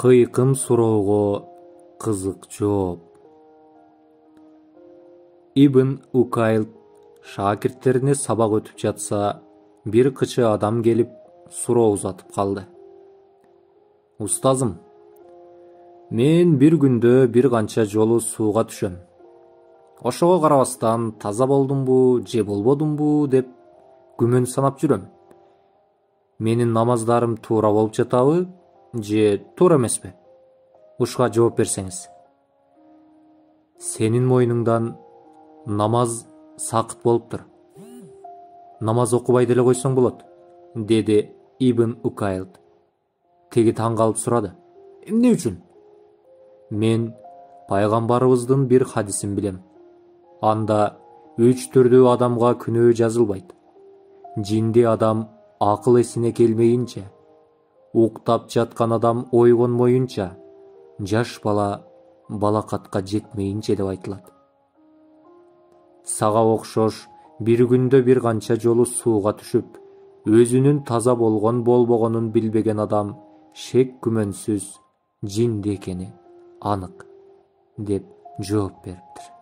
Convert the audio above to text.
Кыйкым суроого кызык жооп. Ибн Укайл шакирттерине сабак өтүп жатса, бир кычы адам келип суроо узатып калды. Устазым, мен бир күндө бир канча жолу сууга түшөм. Ошого карабастан таза болдумбу же болбодумбу деп күмөн санап жүрөм. Менин намаздарым туура болуп жатабы же туура эмеспи? Ушуга жооп берсеңиз. Сенин мойнуңдан намаз сакыт болуптур. Намаз окубай деле койсоң болот, деди Ибн Укайл. Теги таң калып сурады. Эмне үчүн? Мен пайгамбарыбыздын бир хадисин билем. Анда 3 түрдүү адамга күнөө жазылбайт. Жинди адам акыл эсине келмейинче, уктап жаткан адам ойгонмоюнча, жаш бала балакатка жетмейинче деп айтылат. Сага окшош бир күндө бир канча жолу сууга түшүп, өзүнүн таза болгон болбогонун билбеген адам шек күмөнсүз жинди экени анык, деп жооп бериптир.